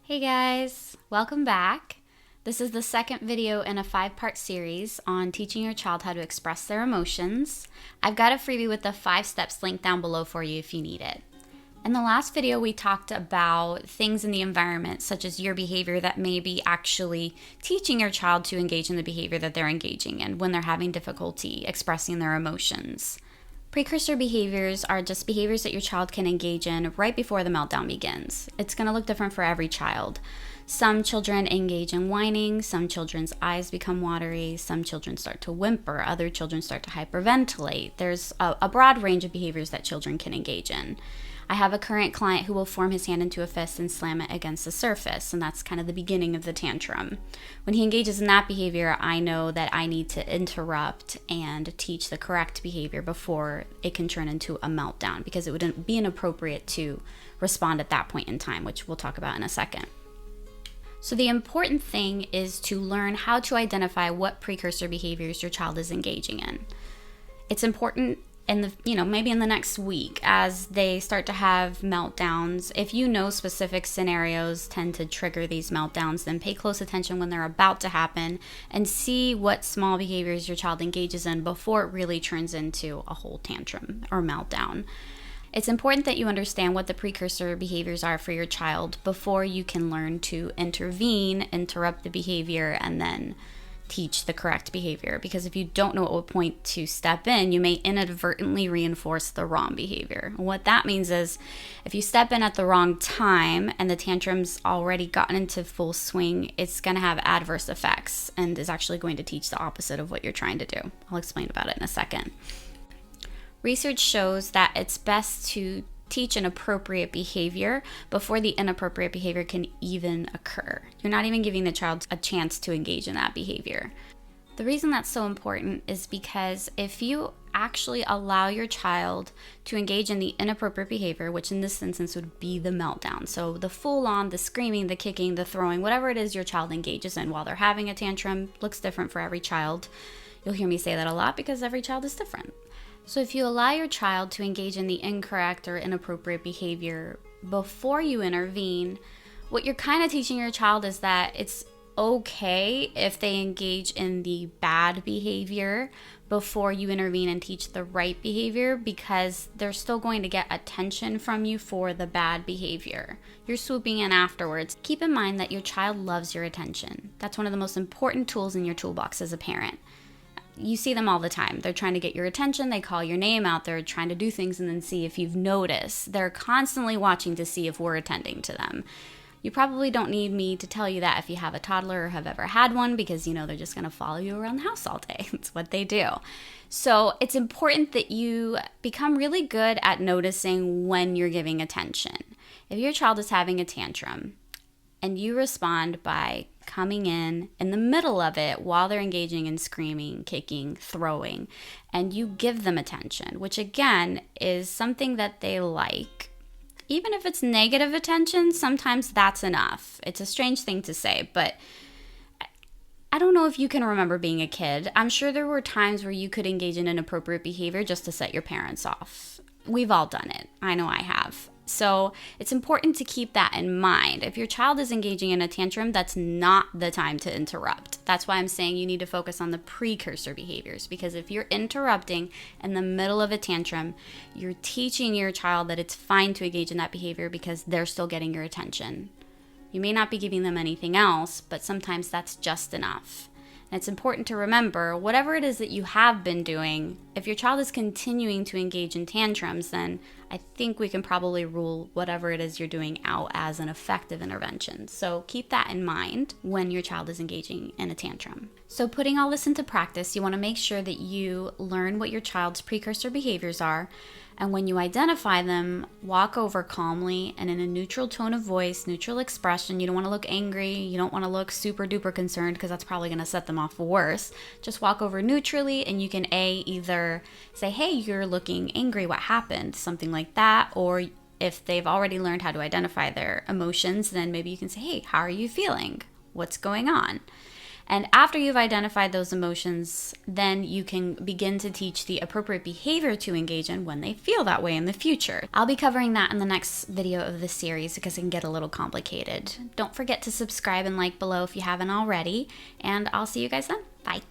Hey guys, welcome back. This is the second video in a 5-part series on teaching your child how to express their emotions. I've got a freebie with the 5 steps linked down below for you if you need it. In the last video, we talked about things in the environment, such as your behavior that may be actually teaching your child to engage in the behavior that they're engaging in when they're having difficulty expressing their emotions. Precursor behaviors are just behaviors that your child can engage in right before the meltdown begins. It's going to look different for every child. Some children engage in whining, some children's eyes become watery, some children start to whimper, other children start to hyperventilate. There's a broad range of behaviors that children can engage in. I have a current client who will form his hand into a fist and slam it against the surface, and that's kind of the beginning of the tantrum. When he engages in that behavior, I know that I need to interrupt and teach the correct behavior before it can turn into a meltdown, because it would be inappropriate to respond at that point in time, which we'll talk about in a second. So the important thing is to learn how to identify what precursor behaviors your child is engaging in. It's important maybe in the next week as they start to have meltdowns. If you know specific scenarios tend to trigger these meltdowns, then pay close attention when they're about to happen and see what small behaviors your child engages in before it really turns into a whole tantrum or meltdown. It's important that you understand what the precursor behaviors are for your child before you can learn to intervene, interrupt the behavior, and then teach the correct behavior, because if you don't know at what point to step in, you may inadvertently reinforce the wrong behavior. And what that means is if you step in at the wrong time and the tantrum's already gotten into full swing, it's going to have adverse effects and is actually going to teach the opposite of what you're trying to do. I'll explain about it in a second. Research shows that it's best to teach an appropriate behavior before the inappropriate behavior can even occur. You're not even giving the child a chance to engage in that behavior. The reason that's so important is because if you actually allow your child to engage in the inappropriate behavior, which in this instance would be the meltdown, so the full-on, the screaming, the kicking, the throwing, whatever it is your child engages in while they're having a tantrum, looks different for every child. You'll hear me say that a lot because every child is different. So if you allow your child to engage in the incorrect or inappropriate behavior before you intervene, what you're kind of teaching your child is that it's okay if they engage in the bad behavior before you intervene and teach the right behavior, because they're still going to get attention from you for the bad behavior. You're swooping in afterwards. Keep in mind that your child loves your attention. That's one of the most important tools in your toolbox as a parent. You see them all the time. They're trying to get your attention. They call your name out. They're trying to do things and then see if you've noticed. They're constantly watching to see if we're attending to them. You probably don't need me to tell you that if you have a toddler or have ever had one, because they're just going to follow you around the house all day. It's what they do. So it's important that you become really good at noticing when you're giving attention. If your child is having a tantrum and you respond by coming in the middle of it while they're engaging in screaming, kicking, throwing, and you give them attention, which again is something that they like. Even if it's negative attention, sometimes that's enough. It's a strange thing to say, but I don't know if you can remember being a kid. I'm sure there were times where you could engage in inappropriate behavior just to set your parents off. We've all done it. I know I have. So it's important to keep that in mind. If your child is engaging in a tantrum, that's not the time to interrupt. That's why I'm saying you need to focus on the precursor behaviors, because if you're interrupting in the middle of a tantrum, you're teaching your child that it's fine to engage in that behavior because they're still getting your attention. You may not be giving them anything else, but sometimes that's just enough. And it's important to remember, whatever it is that you have been doing, if your child is continuing to engage in tantrums, then I think we can probably rule whatever it is you're doing out as an effective intervention. So keep that in mind when your child is engaging in a tantrum. So putting all this into practice, you want to make sure that you learn what your child's precursor behaviors are. And when you identify them, walk over calmly and in a neutral tone of voice, neutral expression. You don't want to look angry. You don't want to look super duper concerned, because that's probably going to set them off worse. Just walk over neutrally, and you can either say, hey, you're looking angry, what happened? Something like that. Or if they've already learned how to identify their emotions, then maybe you can say, hey, how are you feeling? What's going on? And after you've identified those emotions, then you can begin to teach the appropriate behavior to engage in when they feel that way in the future. I'll be covering that in the next video of this series because it can get a little complicated. Don't forget to subscribe and like below if you haven't already, and I'll see you guys then. Bye.